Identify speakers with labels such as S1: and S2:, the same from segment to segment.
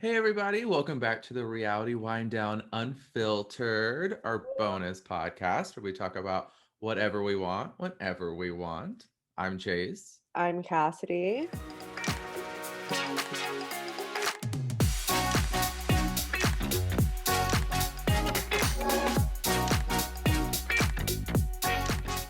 S1: Hey everybody, welcome back to the Reality Wine Down Unfiltered, our bonus podcast where we talk about whatever we want, whenever we want. I'm Chase.
S2: I'm Cassidy.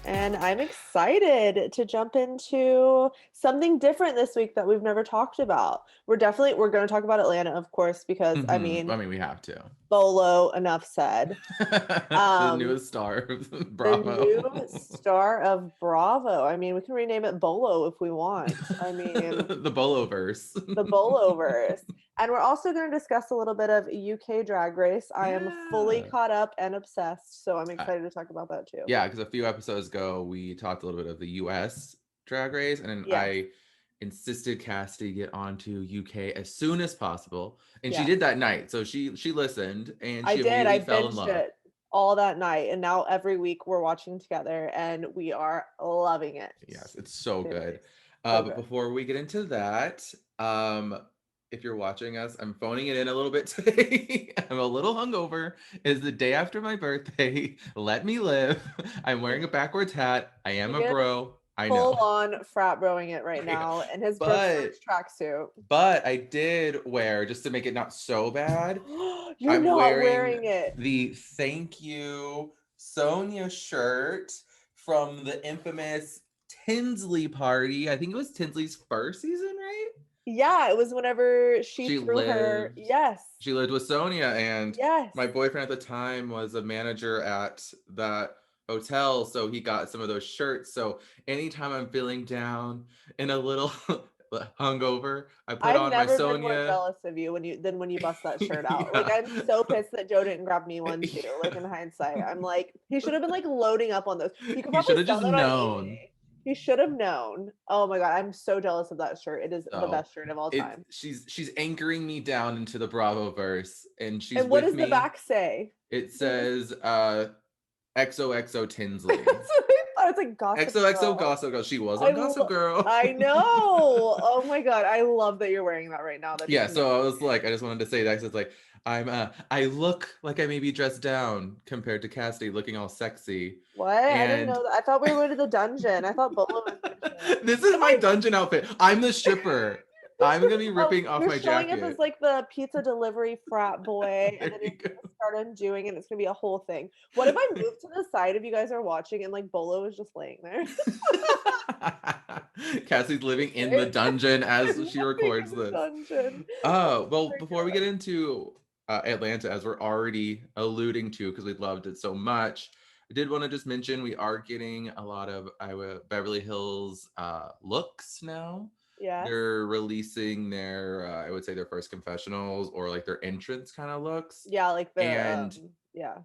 S2: And I'm excited to jump into something different this week that we've never talked about. We're going to talk about Atlanta, of course, because
S1: I mean, we have to.
S2: Bolo, enough said.
S1: The
S2: Um,
S1: newest star of
S2: the new
S1: Bravo.
S2: star of Bravo. I mean, we can rename it Bolo if we want. I mean,
S1: The Bolo-verse.
S2: the Boloverse. And we're also going to discuss a little bit of UK Drag Race. I am fully
S1: Yeah.
S2: caught up and obsessed, so I'm
S1: Uh,
S2: excited to talk about that too.
S1: yeah, because a few episodes ago we talked a little bit of the US Drag Race, and then
S2: Yes,
S1: I insisted Cassidy get onto UK as soon as possible, and she
S2: yes.
S1: did that night. So she listened and
S2: I
S1: she
S2: did.
S1: immediately
S2: I
S1: fell in
S2: binged
S1: love.
S2: it all that night, and now every week we're watching together, and we are loving it.
S1: Yes, it's so
S2: It
S1: good.
S2: is so
S1: But
S2: good.
S1: before we get into that, if you're watching us, I'm phoning it in a little bit today. I'm a little hungover. It's the day after my birthday. Let me live. I'm wearing a backwards hat. I am
S2: He
S1: a
S2: is
S1: bro. I
S2: full
S1: know.
S2: on frat broing it right now in his
S1: but
S2: Brooks tracksuit.
S1: but I did wear, just to make it not so bad,
S2: You're
S1: I'm
S2: not
S1: wearing
S2: wearing it.
S1: the Thank You Sonia shirt from the infamous Tinsley party. I think it was Tinsley's first season, right?
S2: Yeah, it was whenever she
S1: She
S2: threw her.
S1: lived
S2: Yes,
S1: she lived with Sonia, and
S2: yes.
S1: my boyfriend at the time was a manager at that hotel, so he got some of those shirts. So anytime I'm feeling down and a little hungover, I put
S2: I've
S1: on my
S2: never been more
S1: Sonia.
S2: jealous of you when you bust that shirt out. Like
S1: Yeah.
S2: I'm so pissed that Joe didn't grab me one too. Like in hindsight, I'm like he should have been like loading up on those. You could
S1: He
S2: probably
S1: should have
S2: sell
S1: just
S2: that on
S1: known.
S2: eBay. He should have known. Oh my god, I'm so jealous of that shirt. It is the
S1: So
S2: best shirt of all
S1: it
S2: time.
S1: she's anchoring me down into the Bravo verse, and she's
S2: And what
S1: with
S2: does the
S1: me.
S2: back say?
S1: It
S2: Hmm?
S1: says XOXO Tinsley.
S2: That's what I thought. It's like Gossip
S1: XOXO
S2: Girl.
S1: Gossip Girl. She was
S2: I
S1: on Gossip
S2: lo-
S1: Girl.
S2: I know. Oh my god, I love that you're wearing that right now. That is
S1: Yeah, so I was
S2: amazing.
S1: like, I just wanted to say that 'cause it's like I look like I may be dressed down compared to Cassidy looking all sexy.
S2: What? I didn't
S1: And
S2: know that. I thought we were going to the dungeon. I thought Bolo was mission.
S1: this
S2: What
S1: is
S2: if
S1: my dungeon outfit. I'm the stripper. I'm gonna be
S2: Oh,
S1: ripping off
S2: you're
S1: my
S2: showing up as
S1: jacket.
S2: like the pizza delivery frat boy, and
S1: There
S2: then
S1: you
S2: you're
S1: go.
S2: gonna start undoing, and it's gonna be a whole thing. What if I move to the side if you guys are watching, and like Bolo is just laying there?
S1: Cassie's living in the
S2: Right?
S1: dungeon
S2: I'm
S1: as she
S2: living
S1: records
S2: in the
S1: this.
S2: dungeon. Oh
S1: Well,
S2: my
S1: before we
S2: god.
S1: get into Atlanta, as we're already alluding to, because we loved it so much, I did want to just mention we are getting a lot of Beverly Hills looks now.
S2: Yes.
S1: They're releasing their, I would say, their first confessionals or like their entrance kind of looks.
S2: Yeah, like the
S1: And
S2: yeah.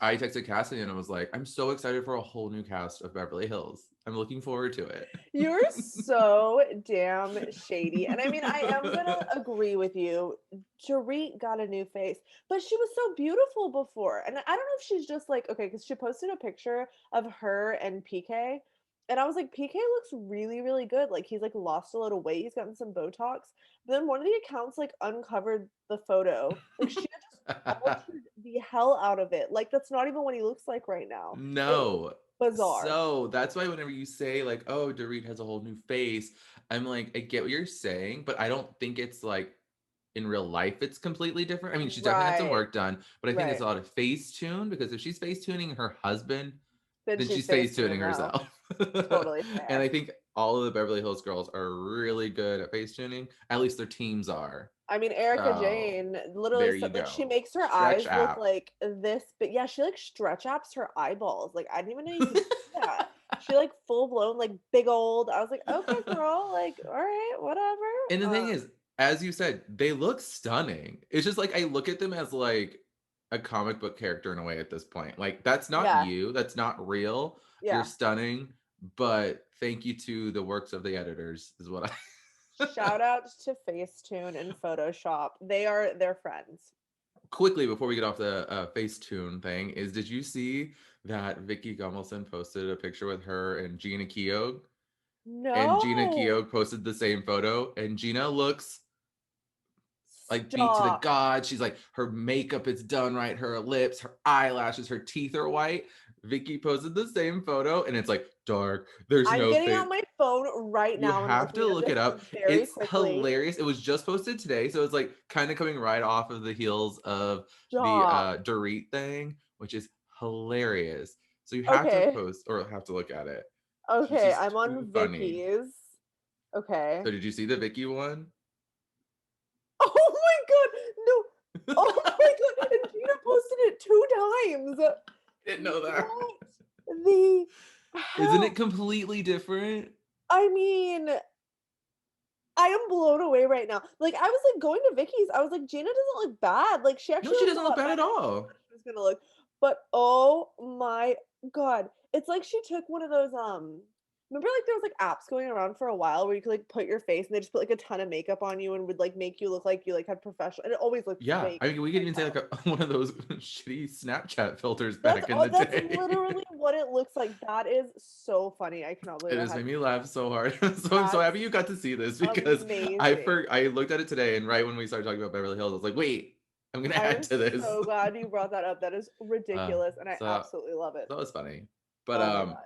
S1: I texted Cassidy and I was like, I'm so excited for a whole new cast of Beverly Hills. I'm looking forward to it.
S2: You're so damn shady. And I mean, I am gonna agree with you. Dorit got a new face, but she was so beautiful before. And I don't know if she's just like, okay, because she posted a picture of her and PK. And I was like, PK looks really, really good. Like he's like lost a little weight. He's gotten some Botox. But then one of the accounts like uncovered the photo. Like she had just altered the hell out of it. Like that's not even what he looks like right now. It was
S1: No.
S2: bizarre.
S1: So that's why whenever you say like, oh, Dorit has a whole new face, I'm like, I get what you're saying, but I don't think it's like in real life it's completely different. I mean, she's definitely had some
S2: Right.
S1: work done, but I think it's
S2: Right.
S1: a lot of face tune because if she's face tuning her husband,
S2: Then
S1: then
S2: she's
S1: she's face
S2: facing
S1: tuning
S2: himself.
S1: herself.
S2: Totally
S1: And I
S2: fair.
S1: think all of the Beverly Hills girls are really good at face tuning. At least their teams are.
S2: I mean, Erica
S1: So
S2: Jane literally
S1: there you
S2: said like she
S1: go.
S2: makes her
S1: Stretch
S2: eyes look
S1: app.
S2: like this, but yeah, she like stretch apps her eyeballs. Like I didn't even know you could do that. She like full blown like big old. I was like, okay, girl, like all right, whatever.
S1: And the thing is, as you said, they look stunning. It's just like I look at them as like a comic book character in a way at this point. Like that's not
S2: Yeah,
S1: you, that's not real. You're
S2: yeah.
S1: stunning, but thank you to the works of the editors is what I
S2: Shout out to Facetune and Photoshop. They're friends.
S1: quickly before we get off the Facetune thing is did you see that Vicky Gumelson posted a picture with her and Gina Keogh? And Gina
S2: No.
S1: Keogh posted the same photo, and Gina looks like beat to the
S2: Stop.
S1: gods. She's like, her makeup is done right, her lips, her eyelashes, her teeth are white. Vicky posted the same photo and it's like dark. There's
S2: I'm
S1: no
S2: getting
S1: face.
S2: on my phone right
S1: You
S2: now and
S1: have to
S2: looking at
S1: look
S2: this
S1: it up.
S2: very
S1: It's
S2: quickly.
S1: hilarious. It was just posted today, so it's like kind of coming right off of the heels of the
S2: Stop.
S1: Dorit thing, which is hilarious. So you have to
S2: Okay.
S1: post or have to look at it. She's
S2: Okay,
S1: just
S2: I'm
S1: too
S2: on
S1: funny.
S2: Vicky's. Okay.
S1: So did you see the Vicky one?
S2: Oh my god, no. Oh my god, and Gina posted it 2 times.
S1: Didn't know that.
S2: What the
S1: Isn't it
S2: hell?
S1: completely different?
S2: I mean, I am blown away right now. Like, I was, like, going to Vicky's, I was like, "Gina doesn't look bad." Like, she
S1: No,
S2: actually
S1: she
S2: looks a
S1: doesn't look
S2: lot
S1: bad
S2: better
S1: at
S2: than I
S1: all.
S2: thought she was gonna look. But, oh my god. It's like she took one of those, remember, like, there was, like, apps going around for a while where you could, like, put your face and they just put, like, a ton of makeup on you and would, like, make you look like you, like, had professional and it always looked
S1: Yeah,
S2: fake
S1: I mean, we could
S2: as
S1: even say like
S2: hell.
S1: one of those shitty Snapchat filters
S2: That's
S1: back in
S2: all
S1: the
S2: that's
S1: day.
S2: literally what it looks like. That is so funny. I cannot believe
S1: It
S2: I
S1: has
S2: had
S1: made me laugh so hard. So I'm so
S2: that's
S1: happy you got to see this because
S2: amazing.
S1: I looked at it today and right when we started talking about Beverly Hills, I was like, wait, I'm gonna
S2: I
S1: add
S2: am
S1: to this.
S2: so glad you brought that up. That is
S1: Uh,
S2: ridiculous, and I
S1: so
S2: absolutely love it.
S1: that was funny. But
S2: Oh my god.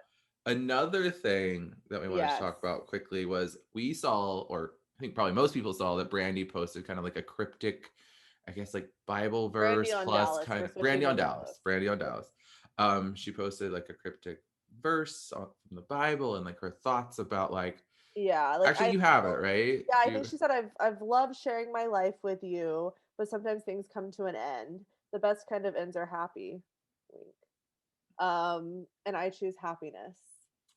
S1: another thing that we wanted to
S2: Yes.
S1: talk about quickly was we saw, or I think probably most people saw that Brandy posted kind of like a cryptic, I guess like Bible
S2: Brandy
S1: verse
S2: on
S1: plus
S2: Dallas.
S1: kind
S2: We're
S1: of
S2: switching to Dallas.
S1: Brandy on
S2: Yep.
S1: Dallas. She posted like a cryptic verse from the Bible and like her thoughts about like
S2: Yeah, like
S1: actually
S2: I
S1: you have it,
S2: know.
S1: right?
S2: Yeah, I
S1: Do
S2: think
S1: you
S2: she said I've loved sharing my life with you, but sometimes things come to an end. The best kind of ends are happy. Wink. And I choose happiness.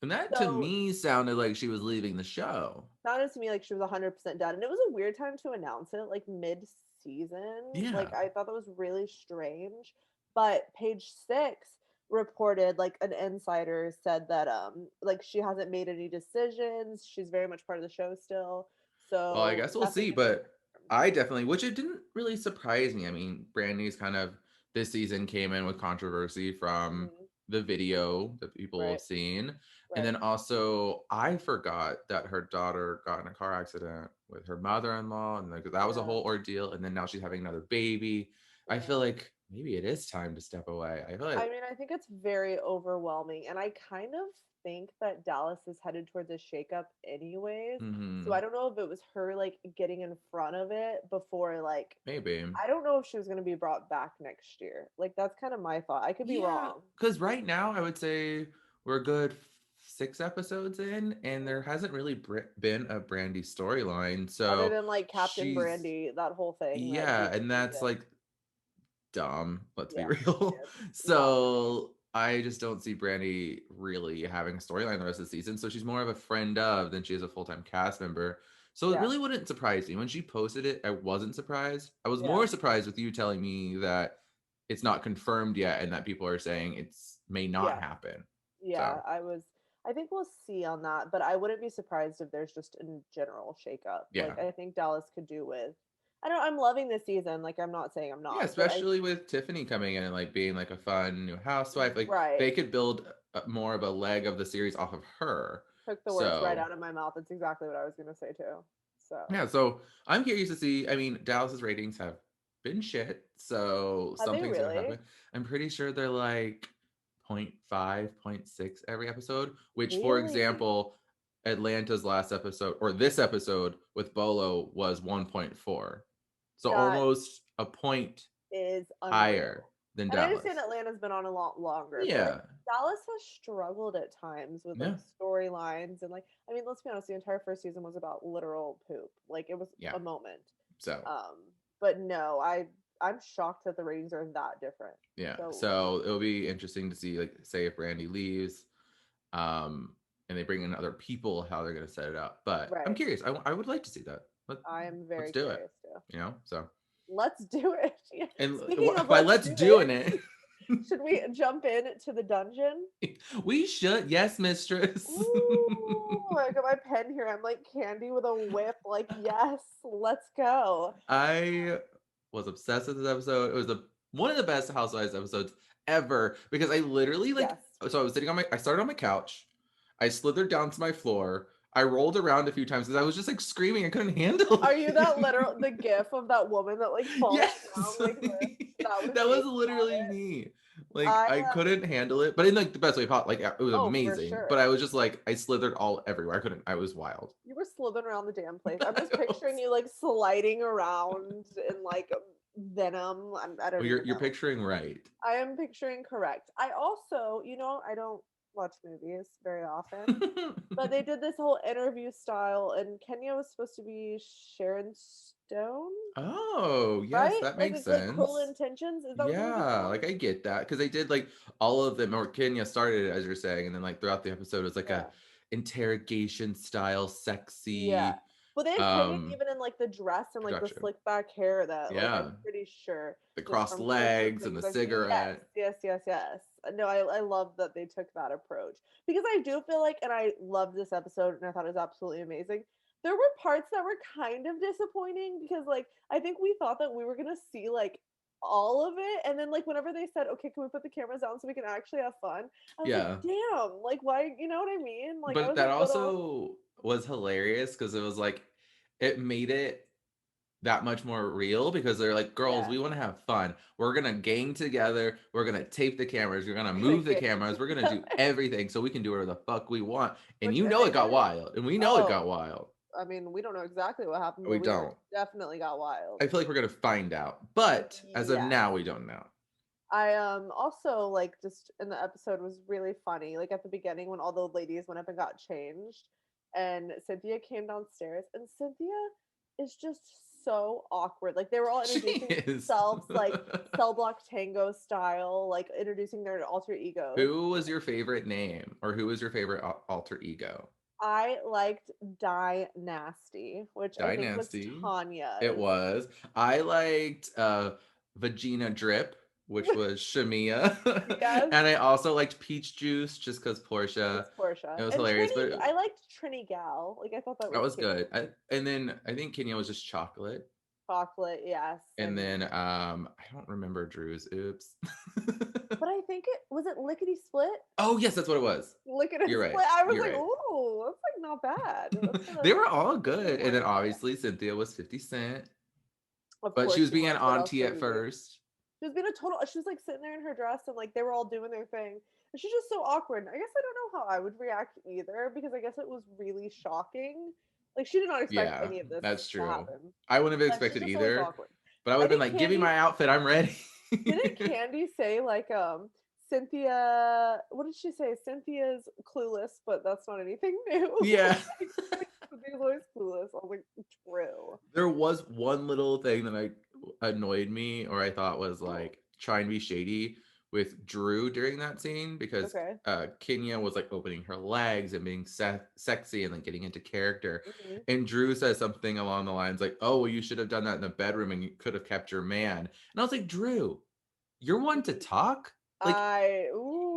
S1: and that to
S2: So
S1: me sounded like she was leaving the show.
S2: sounded to me like she was 100% done. And it was a weird time to announce it, like mid-season. Like
S1: Yeah.
S2: I thought that was really strange. But page 6 reported like an insider said that like she hasn't made any decisions. She's very much part of the show still.
S1: Well, I
S2: So
S1: guess we'll
S2: nothing
S1: see,
S2: has been
S1: but
S2: confirmed.
S1: I definitely, which it didn't really surprise me. I mean, Brandy's kind of this season came in with controversy from
S2: Mhm.
S1: the video that people have
S2: Right.
S1: seen. And
S2: Right.
S1: then also, I forgot that her daughter got in a car accident with her mother-in-law, and like that was a
S2: Yeah.
S1: whole ordeal. And then now she's having another baby. I feel
S2: Yeah.
S1: like maybe it is time to step away. I feel like,
S2: I mean, I think it's very overwhelming, and I kind of think that Dallas is headed towards a shakeup anyways. So I
S1: hmm,
S2: don't know if it was her like getting in front of it before like
S1: maybe.
S2: I don't know if she was going to be brought back next year. Like that's kind of my thought. I could be
S1: Yeah,
S2: wrong.
S1: because right now I would say we're a good 6 episodes in, and
S2: Mhm.
S1: there hasn't really been a Brandy storyline.
S2: Other
S1: So
S2: than like Captain
S1: she's,
S2: Brandy, that whole thing that
S1: yeah,
S2: Gina
S1: and that's
S2: did.
S1: like dumb, let's be
S2: Yeah,
S1: real.
S2: it's awful.
S1: So I just don't see Brandy really having a storyline the rest of the season. So she's more of a friend of than she is a full time cast member. So it
S2: Yeah,
S1: really wouldn't surprise me. When she posted it, I wasn't surprised. I was
S2: yeah,
S1: more surprised with you telling me that it's not confirmed yet and that people are saying it's may not
S2: yeah,
S1: happen.
S2: yeah.
S1: So
S2: I think we'll see on that, but I wouldn't be surprised if there's just a general shakeup.
S1: yeah.
S2: Like I think Dallas could do with. I don't. I'm loving this season. Like I'm not saying I'm
S1: Yeah,
S2: not, but I
S1: especially with Tiffany coming in and like being like a fun new housewife. Like
S2: right
S1: they could build more of a leg of the series off of her.
S2: took the words right
S1: So
S2: out of my mouth. It's exactly what I was gonna say too. So
S1: yeah, so I'm curious to see. I mean, Dallas's ratings have been shit, so
S2: have they
S1: something's gonna
S2: really?
S1: happen. I'm pretty sure they're like point 0.5, point 0.6 every episode, which for
S2: Really?
S1: example, Atlanta's last episode or this episode with Bolo was 1.4. So
S2: That
S1: almost a point
S2: is
S1: higher
S2: unreal.
S1: than
S2: And I understand
S1: Dallas.
S2: Atlanta's been on a lot longer, but like
S1: Yeah.
S2: Dallas has struggled at times with like
S1: Yeah.
S2: storylines and like I mean, let's be honest, the entire first season was about literal poop. Like it was
S1: Yeah.
S2: a moment.
S1: So
S2: Um, but no, I'm shocked that the ratings are that different.
S1: yeah.
S2: So
S1: So it'll be interesting to see, like, say if Brandy leaves, and they bring in other people, how they're gonna set it up. But I'm
S2: right.
S1: curious. I would like to see that.
S2: I am
S1: Let's
S2: very
S1: do it.
S2: curious too.
S1: You know. So
S2: Let's do it. Yeah.
S1: and
S2: Speaking of
S1: by
S2: let's
S1: let's
S2: do
S1: doing
S2: it,
S1: it,
S2: should we jump in to the dungeon?
S1: we should. Yes, mistress.
S2: Ooh, I got my pen here. I'm like Candy with a whip. Like, yes, let's go.
S1: I was obsessed with this episode. It was one of the best Housewives episodes ever because I literally like.
S2: Yes.
S1: So I was sitting on my. I started on my couch. I slithered down to my floor. I rolled around a few times because I was just like screaming. I couldn't handle
S2: Are you that
S1: it.
S2: literal the gif of that woman that like falls
S1: Yes.
S2: down like this? That was
S1: That
S2: me.
S1: was literally me. Like
S2: I
S1: I couldn't handle it, but in like the best way possible. Like it was
S2: oh for
S1: amazing, but
S2: sure.
S1: I was just like I slithered all everywhere. I couldn't. I was wild.
S2: You were slithering around the damn place. I'm
S1: I
S2: just picturing
S1: was-
S2: you like sliding around in like venom. I don't
S1: Well,
S2: even
S1: you're
S2: know.
S1: picturing right.
S2: I am picturing correct. I also, I don't watch movies very often, but they did this whole interview style, and Kenya was supposed to be Sharon Stone,
S1: Oh, yes,
S2: right?
S1: that
S2: Like
S1: makes
S2: it's like Cruel
S1: sense.
S2: Intentions. Is that what the movie's
S1: Yeah,
S2: called?
S1: like I get that because they did like all of them, or Kenya started it as you're saying, and then like throughout the episode it was like a
S2: Yeah.
S1: interrogation style,
S2: Yeah.
S1: sexy
S2: But they had Kenya even in like the dress and like the
S1: production.
S2: slick back hair that like I'm
S1: Yeah,
S2: pretty sure
S1: the
S2: was
S1: crossed
S2: from Stranger
S1: legs and the
S2: Things. I think yes,
S1: cigarette.
S2: yes, yes, yes. No, I love that they took that approach because I do feel like, and I loved this episode and I thought it was absolutely amazing. There were parts that were kind of disappointing because like I think we thought that we were gonna see like all of it, and then like whenever they said, "Okay, can we put the cameras down so we can actually have fun?" I was like,
S1: Yeah,
S2: "Damn!" Like why? You know what I mean? Like I
S1: but
S2: was
S1: that
S2: a little,
S1: also was hilarious because it was like it made it that much more real because they're like, girls,
S2: yeah.
S1: we want to have fun. We're gonna gang together. We're gonna tape the cameras. We're gonna
S2: We're gonna
S1: move the
S2: get
S1: cameras. We're gonna do everything so we can do whatever the fuck we want. And
S2: which
S1: you
S2: and
S1: know
S2: they
S1: it got
S2: did.
S1: wild, and we know it got
S2: Oh,
S1: wild.
S2: I mean, we don't know exactly what happened, but
S1: We
S2: we know it
S1: don't.
S2: definitely got wild.
S1: I feel like we're gonna find out, but as of
S2: Yes.
S1: now, we don't know.
S2: I also like just in the episode was really funny. Like at the beginning when all the ladies went up and got changed and Cynthia came downstairs and Cynthia is just so awkward. Like they were all
S1: She
S2: introducing
S1: is.
S2: themselves like cell block tango style, like introducing their alter egos.
S1: Who was your favorite name, or who was your favorite alter ego?
S2: I liked Die Nasty, which I think was
S1: Dynasty. It
S2: Tanya's.
S1: was. I liked Vagina Drip, which was Shamia.
S2: Yes,
S1: And I also liked Peach Juice just because Portia.
S2: it's Portia.
S1: It was
S2: And
S1: hilarious,
S2: Trini,
S1: but
S2: I liked Trini Gal. Like I thought that
S1: that
S2: was
S1: was
S2: cute.
S1: good. And then I think Kenya was just chocolate.
S2: Chocolate, yes.
S1: And
S2: And
S1: then I don't remember Drew's. Oops.
S2: but I think it was it lickety split?
S1: Oh yes, that's what it was.
S2: Lickety
S1: You're right.
S2: split. I was
S1: You're
S2: like,
S1: right.
S2: ooh, that's like not bad. That's
S1: They
S2: gonna
S1: were all
S2: make me
S1: good. And
S2: want
S1: then
S2: to try it.
S1: obviously Cynthia was 50 Cent.
S2: Of
S1: But she
S2: course
S1: was
S2: she
S1: being an
S2: was. What else
S1: auntie
S2: would
S1: at
S2: we be?
S1: first.
S2: She was being a total. She was like sitting there in her dress, and like they were all doing their thing, and she's just so awkward. I guess I don't know how I would react either because I guess it was really shocking. Like she did not expect
S1: Yeah,
S2: any of this
S1: that's
S2: to
S1: true.
S2: happen.
S1: I wouldn't have
S2: But she's
S1: expected
S2: just always
S1: either,
S2: awkward.
S1: but I would
S2: I
S1: have been
S2: think
S1: like, give me my outfit, I'm ready.
S2: Didn't Candy say like Cynthia? What did she say? Cynthia's clueless, but that's not anything new.
S1: Yeah.
S2: Like, Cynthia's always clueless. I was like, true.
S1: There was one little thing that annoyed me, or I thought was like trying to be shady with Drew during that scene because
S2: Okay.
S1: Kenya was like opening her legs and being sexy and like getting into character.
S2: Hmm.
S1: And Drew says something along the lines like, "Oh, well, you should have done that in the bedroom and you could have kept your man." And I was like, Drew, you're one to talk. Like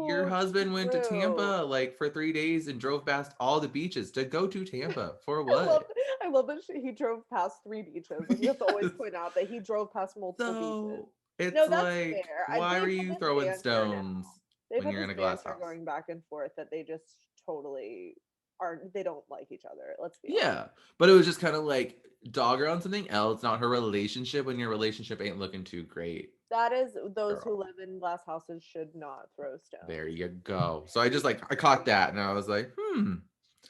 S1: your
S2: Ooh,
S1: husband went to
S2: true.
S1: Tampa like for 3 days and drove past all the beaches to go to Tampa for
S2: I love,
S1: what?
S2: I love that he drove past three beaches. Like we have to always
S1: Yes.
S2: point out that he drove past multiple beaches.
S1: So it's
S2: No, that's
S1: like,
S2: fair.
S1: why
S2: They've
S1: are
S2: had
S1: you
S2: this
S1: throwing
S2: banter now.
S1: stones
S2: They've
S1: when
S2: had
S1: you're in
S2: this
S1: a glass
S2: banter
S1: house?
S2: going back and forth that they just totally aren't. They don't like each other. Let's be honest.
S1: Yeah, but it was just kind of like dog her on something else, not her relationship when your relationship ain't looking too great,
S2: That is, those who
S1: girl.
S2: live in glass houses should not throw
S1: There
S2: stones.
S1: you go. So I just like I
S2: Very,
S1: caught that and I was like,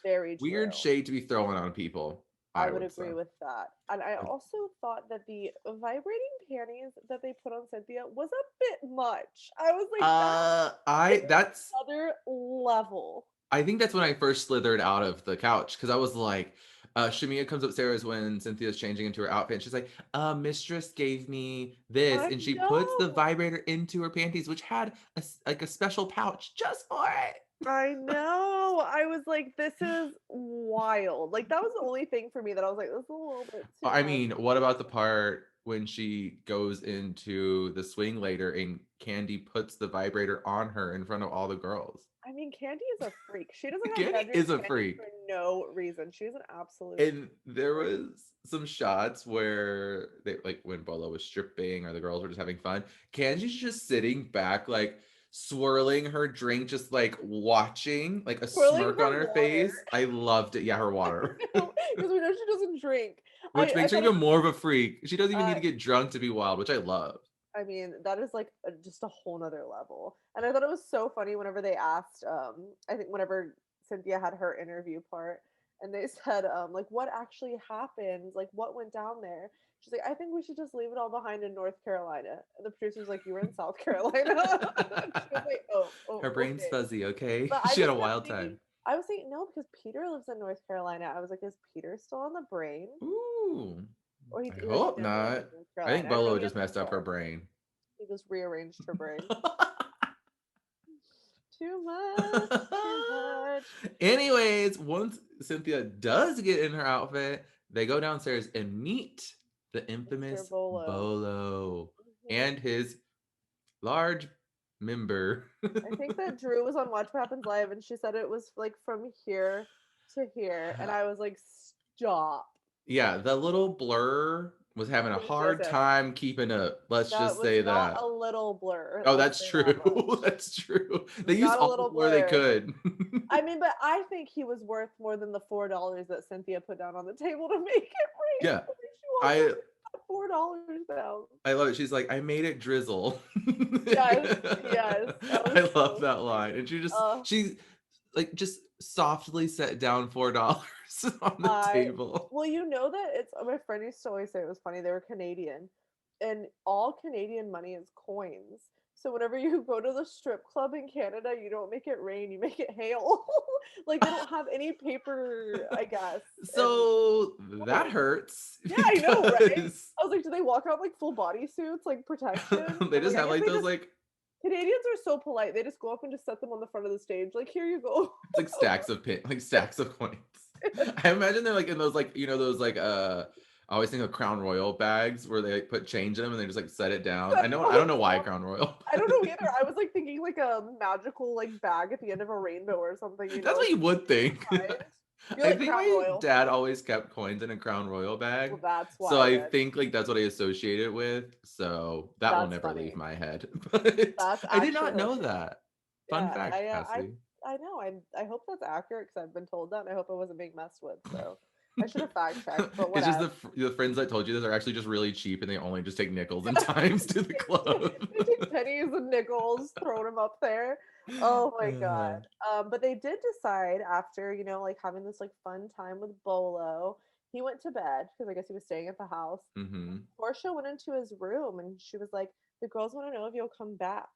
S2: very
S1: weird
S2: true.
S1: shade to be throwing on people,
S2: I
S1: I
S2: would
S1: would say.
S2: agree with that. And I also thought that the vibrating panties that they put on Cynthia was a bit much. I was like, that is
S1: I that's
S2: another level.
S1: I think that's when I first slithered out of the couch because I was like, Shamia comes upstairs when Cynthia's changing into her outfit. And she's like, Mistress gave me this.
S2: I
S1: And she puts the
S2: know.
S1: vibrator into her panties, which had like a special pouch just for it.
S2: I know. I was like, this is wild. Like that was the only thing for me that I was like, this is a little bit too
S1: I
S2: much.
S1: mean, what about the part when she goes into the swing later and Candy puts the vibrator on her in front of all the girls?
S2: I mean, Candy is a freak. She doesn't have
S1: Candy
S2: bedroom
S1: is a
S2: panties for
S1: freak.
S2: no reason. She's an absolute
S1: And there
S2: freak.
S1: was some shots where they like when Bolo was stripping or the girls were just having fun. Kanji's just sitting back, like swirling her drink, just like watching, like a
S2: Swirling
S1: smirk on
S2: her
S1: her
S2: water.
S1: face. I loved it. Yeah, her water.
S2: Because we know she doesn't drink.
S1: Which
S2: I
S1: makes her
S2: thought it
S1: even
S2: was
S1: more of a freak. She doesn't even need
S2: uh
S1: to get drunk to be wild, which I love.
S2: I mean, that is like just a whole nother level. And I thought it was so funny whenever they asked, I think whenever Cynthia had her interview part, and they said, like, what actually happened? Like, what went down there? She's like, I think we should just leave it all behind in North Carolina. And the producer's like, you were in South Carolina. She was like,
S1: Her brain's
S2: okay.
S1: fuzzy, okay?
S2: But I
S1: She had
S2: just
S1: a
S2: kept
S1: wild
S2: thinking,
S1: time.
S2: I was thinking, no, because Peter lives in North Carolina. I was like, is Peter still on the brain?
S1: Ooh.
S2: Or
S1: I
S2: he
S1: hope
S2: definitely lives
S1: not.
S2: in North
S1: I think
S2: Carolina. I
S1: Bolo
S2: really
S1: just
S2: am not
S1: messed up her
S2: sure.
S1: brain.
S2: He just rearranged her brain. Too much, too much.
S1: Anyways, once Cynthia does get in her outfit, they go downstairs and meet the
S2: Mr.
S1: infamous
S2: Bolo.
S1: Bolo
S2: Mhm.
S1: and his large member.
S2: I think that Drew was on Watch What Happens Live and she said it was like from here to here. And I was like, stop.
S1: Yeah, the little blur was having a hard
S2: Listen,
S1: time keeping up. Let's
S2: that
S1: just
S2: was
S1: say
S2: not a
S1: that.
S2: little blur.
S1: Oh,
S2: I'll
S1: that's
S2: say that
S1: true.
S2: much.
S1: That's true.
S2: It
S1: They
S2: was
S1: used
S2: not a
S1: all the
S2: little
S1: blur they
S2: blur.
S1: could.
S2: I mean, but I think he was worth more than the $4 that Cynthia put down on the table to make it rain.
S1: Yeah.
S2: Like she walked
S1: I
S2: over and put $4 down.
S1: I love it. She's like, I made it drizzle.
S2: Yes, yes. That was
S1: I love
S2: so
S1: that line.
S2: sweet.
S1: And
S2: Uh,
S1: she like just softly set down $4 on the
S2: I
S1: table.
S2: well, you know that it's my friend used to always say it was funny. They were Canadian, and all Canadian money is coins. So whenever you go to the strip club in Canada, you don't make it rain, you make it hail. Like they don't have any paper, I guess. And
S1: So that
S2: oh,
S1: hurts
S2: yeah, I know, right?
S1: because
S2: I was like, do they walk around like full body suits, like protection?
S1: they
S2: I'm
S1: just
S2: like, I
S1: have
S2: guess
S1: like
S2: they
S1: those
S2: just
S1: like
S2: Canadians are so polite. They just go up and just set them on the front of the stage. Like, here you go.
S1: it's like stacks of like stacks of coins. I imagine they're like in those like those like I always think of Crown Royal bags where they like put change in them and they just like set it down. I don't know why Crown Royal.
S2: I don't know either. I was like thinking like a magical like bag at the end of a rainbow or something,
S1: That's what
S2: like
S1: you would think.
S2: kind. You're
S1: I
S2: like
S1: think
S2: Crown
S1: my
S2: Royal.
S1: dad always kept coins in a Crown Royal
S2: Well,
S1: bag.
S2: that's
S1: So
S2: why
S1: I
S2: then.
S1: think like that's what I associate it with. So that will
S2: That's
S1: never leave
S2: funny.
S1: my head. But
S2: That's
S1: I did
S2: actually
S1: not know
S2: hilarious.
S1: that. Fun
S2: Yeah,
S1: fact, Cassie.
S2: I know. I hope that's accurate because I've been told that. And I hope I wasn't being messed with. So I should have fact checked, but
S1: It's just
S2: whatever.
S1: the friends that told you this are actually just really cheap and they only just take nickels and dimes to the club.
S2: They take pennies and nickels, throwing them up there. Oh my god.
S1: Uh,
S2: But they did decide after, like having this like fun time with Bolo. He went to bed because I guess he was staying at the house.
S1: mhm.
S2: Portia went into his room and she was like, "The girls want to know if you'll come back."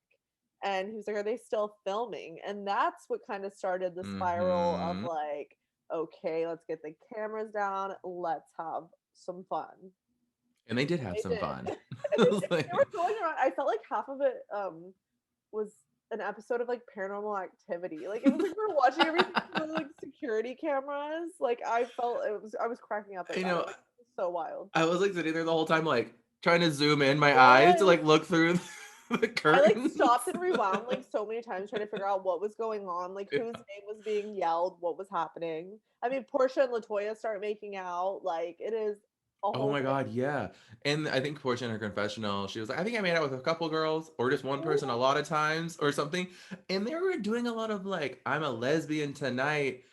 S2: And he was like, "Are they still filming?" And that's what kind of started the spiral of
S1: Mhm.
S2: like, okay, let's get the cameras down, let's have some fun.
S1: And they did have
S2: They
S1: some
S2: did.
S1: fun.
S2: And
S1: I
S2: they
S1: was
S2: they were
S1: like,
S2: going around. I felt like half of it was an episode of like Paranormal Activity. Like it was like we were watching everything through like security cameras. Like I felt I was cracking up at
S1: you
S2: that.
S1: know,
S2: I'm like, this is so wild.
S1: I was like sitting there the whole time, like trying to zoom in my eyes to
S2: Yes.
S1: like look through the
S2: I like
S1: curtains.
S2: stopped and rewound like so many times trying to figure out what was going on, like
S1: Yeah.
S2: whose name was being yelled, what was happening. I mean, Portia and Latoya start making out. Like it is a
S1: Oh
S2: whole
S1: my
S2: thing.
S1: god, yeah. And I think Portia in her confessional, she was like, I think I made out with a couple girls or just one person a
S2: Mhm.
S1: lot of times or something. And they were doing a lot of like, I'm a lesbian tonight.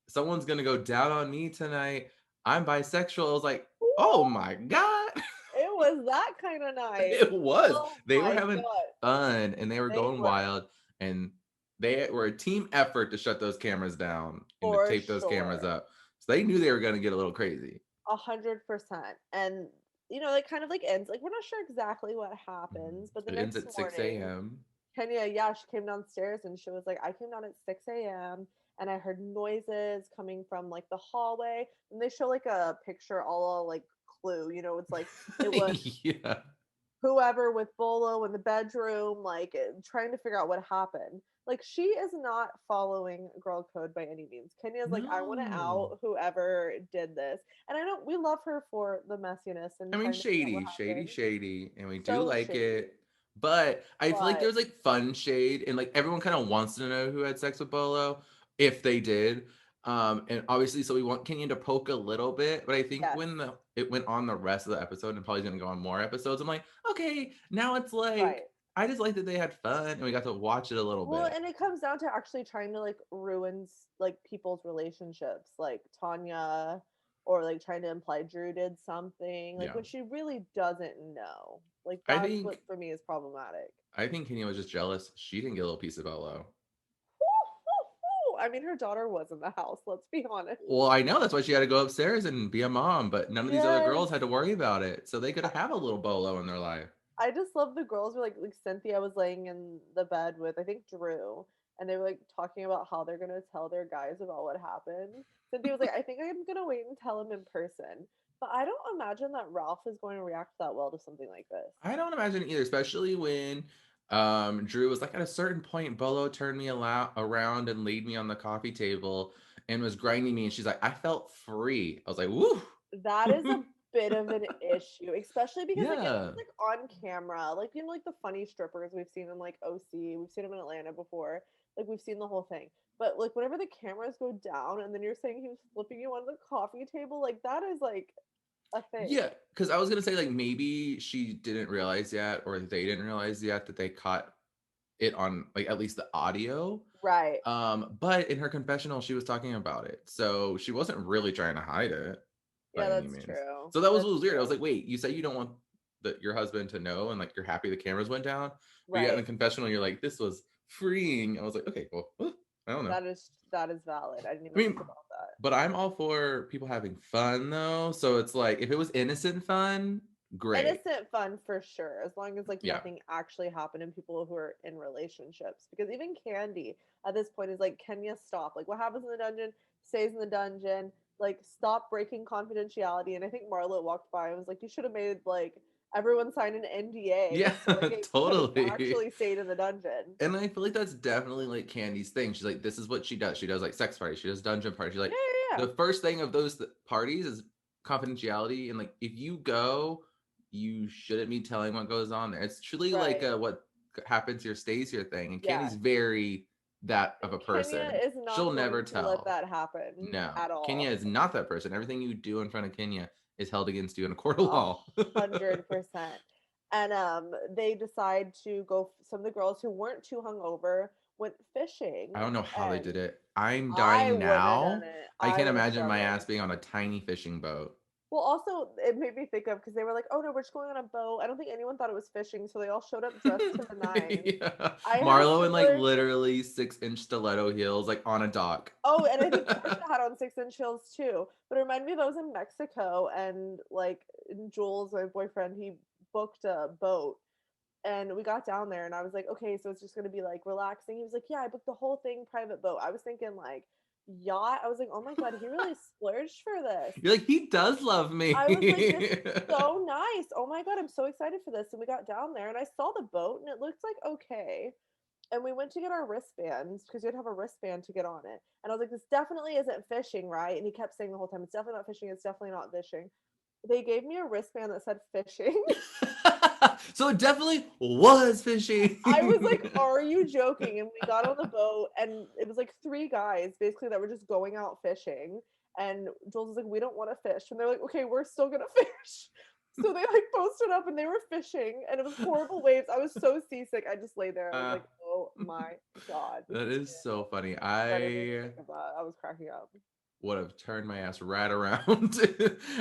S1: Someone's gonna go down on me tonight. I'm bisexual. I was like, oh my God.
S2: It was that kind of night.
S1: It was.
S2: Oh
S1: They were
S2: my
S1: having
S2: god,
S1: fun and they were
S2: they
S1: going
S2: were
S1: wild. And they were a team effort to shut those cameras down and to
S2: for
S1: tape those cameras
S2: sure.
S1: up. So they knew they were gonna get a little crazy.
S2: 100%. And it kind of like ends like we're not sure exactly what
S1: Mhm.
S2: happens, but the
S1: It ends
S2: next
S1: at 6
S2: morning,
S1: a.m.
S2: Kenya, yeah, she came downstairs and she was like, I came down at 6 a.m. and I heard noises coming from like the hallway. And they show like a picture all like clue, it's like it was
S1: Yeah.
S2: whoever with Bolo in the bedroom, like trying to figure out what happened. Like she is not following girl code by any means. Kenya's like, I want to
S1: No.
S2: out whoever did this, and I know we love her for the messiness and
S1: I mean,
S2: trying to figure out what
S1: shady, shady,
S2: happened.
S1: shady, and we do
S2: So
S1: like
S2: shady,
S1: it. But I feel like
S2: but
S1: there's like fun shade, and like everyone kind of wants to know who had sex with Bolo, if they did. And obviously, so we want Kenyon to poke a little bit, but I think
S2: yes,
S1: when it went on the rest of the episode, and probably gonna go on more episodes, I'm like, okay, now it's like
S2: right.
S1: I just like that they had fun and we got to watch it a little
S2: Well,
S1: bit.
S2: and it comes down to actually trying to like ruin like people's relationships, like Tanya, or like trying to imply Drew did something, like
S1: Yeah.
S2: when she really doesn't know. Like
S1: I
S2: that's what
S1: think
S2: for me is problematic.
S1: I think Kenya was just jealous. She didn't get a little piece of Bolo.
S2: I mean, her daughter was in the house. Let's be honest.
S1: Well, I know that's why she had to go upstairs and be a mom, but none of these other
S2: Yes.
S1: girls had to worry about it. So they could have a little Bolo in their life.
S2: I just love the girls were like Cynthia was laying in the bed with I think Drew, and they were like talking about how they're gonna tell their guys about what happened. Cynthia was like, I think I'm gonna wait and tell him in person. But I don't imagine that Ralph is going to react that well to something like this.
S1: I don't imagine either, especially when Drew was like, at a certain point, Bolo turned me around and laid me on the coffee table and was grinding me. And she's like, I felt free. I was like, woo.
S2: That is a bit of an issue, especially because like if
S1: Yeah.
S2: it's like on camera, like you know, like the funny strippers we've seen in like OC, we've seen them in Atlanta before, like we've seen the whole thing. But like whenever the cameras go down and then you're saying he was flipping you on the coffee table, like that is like a thing.
S1: Yeah. Because I was going to say, like, maybe she didn't realize yet, or they didn't realize yet that they caught it on, like, at least the audio.
S2: Right.
S1: But in her confessional, she was talking about it. So she wasn't really trying to hide it
S2: Yeah,
S1: by any
S2: that's
S1: means.
S2: true.
S1: So that was what
S2: That's
S1: was weird. I was
S2: true.
S1: like, wait, you say you don't want your husband to know and like you're happy the cameras went down, but yet in the
S2: Right.
S1: confessional, you're like, this was freeing. I was like, okay, well, I don't know.
S2: That is valid. I didn't
S1: I
S2: even think
S1: mean,
S2: about that.
S1: but I'm all for people having fun though. So it's like if it was innocent fun, great.
S2: Innocent fun for sure, as long as like
S1: Yeah.
S2: nothing actually happened in people who are in relationships. Because even Candy at this point is like, Kenya, stop. Like, what happens in the dungeon stays in the dungeon. Like, stop breaking confidentiality. And I think Marlo walked by and was like, you should have made like everyone sign an NDA
S1: Yeah,
S2: so like it could have
S1: totally.
S2: actually stayed in the dungeon.
S1: And I feel like that's definitely like Candy's thing. She's like, this is what she does. She does like sex parties. She does dungeon parties. She's
S2: Yeah,
S1: like,
S2: yeah,
S1: the first thing of those parties is confidentiality. And like, if you go, you shouldn't be telling what goes on there. It's truly
S2: yeah.
S1: like
S2: Right.
S1: what happens here stays here thing. And
S2: Yeah.
S1: Candy's very that of
S2: And
S1: a
S2: Kenya
S1: person.
S2: is
S1: She'll
S2: not going
S1: never
S2: to let
S1: tell.
S2: that happen
S1: No,
S2: at
S1: Kenya
S2: all.
S1: is not that person. Everything you do in front of Kenya is held against you in a court of
S2: A
S1: law.
S2: 100%. And they decide to go. Some of the girls who weren't too hungover went
S1: I
S2: fishing,
S1: don't know how they
S2: and
S1: did it. I'm
S2: I
S1: dying
S2: wouldn't have done
S1: now.
S2: it.
S1: I
S2: I
S1: can't
S2: would have
S1: imagine my
S2: struggled.
S1: ass being on a tiny fishing boat.
S2: Well, also it made me think of because they were like, "Oh no, we're just going on a boat." I don't think anyone thought it was fishing, so they all showed up dressed to the nines.
S1: Yeah.
S2: I had a
S1: Marlo in like
S2: similar.
S1: literally 6-inch stiletto heels, like on a dock.
S2: Oh, and I think Portia had on 6-inch heels too. But it reminded me of I was in Mexico and like Jules, my boyfriend, he booked a boat and we got down there and I was like, okay, so it's just gonna be like relaxing. He was like, yeah, I booked the whole thing private boat. I was thinking like yacht. I was like, oh my god, he really splurged for this.
S1: You're like, he does love
S2: I was like,
S1: me.
S2: this is so nice. Oh my god, I'm so excited for this. And we got down there and I saw the boat and it looked like okay. And we went to get our wristbands because you had to have a wristband to get on it. And I was like, this definitely isn't fishing, right? And he kept saying the whole time, it's definitely not fishing. It's definitely not fishing. They gave me a wristband that said fishing.
S1: So it definitely was
S2: I was like,
S1: fishing.
S2: "Are you joking?" And we got on the boat, and it was like three guys basically that were just going out fishing. And Jules was like, "We don't want to fish," and they're like, "Okay, we're still gonna fish." So they like posted up, and they were fishing, and it was horrible waves. I was so seasick. I just lay there. I was
S1: Uh,
S2: like, "Oh my god, this
S1: that
S2: is
S1: is so funny.
S2: shredded me to
S1: I
S2: think of that." I was cracking up.
S1: would have turned my ass right around.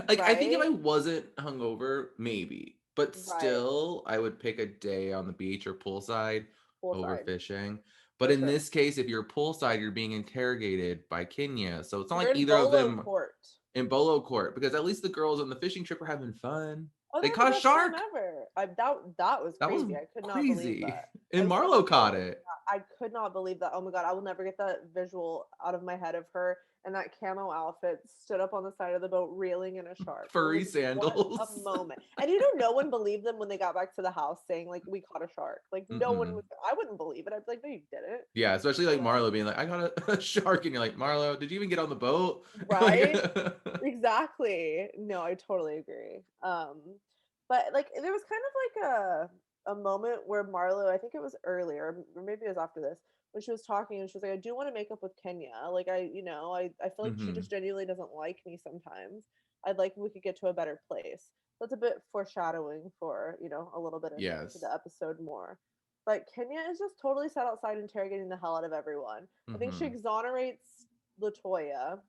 S1: Like, I think if
S2: Right,
S1: I wasn't hungover, maybe, but
S2: right,
S1: still, I would pick a day on the beach or poolside over
S2: poolside
S1: fishing. But
S2: for
S1: in
S2: sure.
S1: this case, if you're poolside, you're being interrogated by Kenya. So it's not
S2: You're
S1: like
S2: in
S1: either of
S2: Bolo
S1: them
S2: Court.
S1: in Bolo Court, because at least the girls on the fishing trip were having fun.
S2: Oh, they
S1: They
S2: had the
S1: caught a
S2: best time
S1: shark.
S2: ever. That was
S1: That was
S2: crazy. I could not believe
S1: crazy.
S2: that. I
S1: And
S2: saw the
S1: Marlo caught
S2: boat.
S1: it.
S2: I could not believe that. Oh my god, I will never get that visual out of my head of her and that camo outfit stood up on the side of the boat reeling in a shark. I was
S1: Furry
S2: like, what a
S1: sandals.
S2: moment. And you know, no one believed them when they got back to the house saying like we caught a shark. Like no one
S1: Mm-mm.
S2: was. I wouldn't believe it. I'd be like, no, you didn't.
S1: Yeah, especially like Marlo being like, I got a shark, and you're like, Marlo, did you even get on the boat? Like,
S2: Right? Exactly. No, I totally agree. But like there was kind of like a moment where Marlo, I think it was earlier, or maybe it was after this, when she was talking and she was like, I do want to make up with Kenya. Like I feel like she
S1: hmm
S2: just genuinely doesn't like me sometimes. I'd like if we could get to a better place. That's a bit foreshadowing for, a little bit into
S1: yes.
S2: the episode more. But Kenya is just totally sat outside interrogating the hell out of everyone. I think she
S1: Hmm.
S2: exonerates Latoya,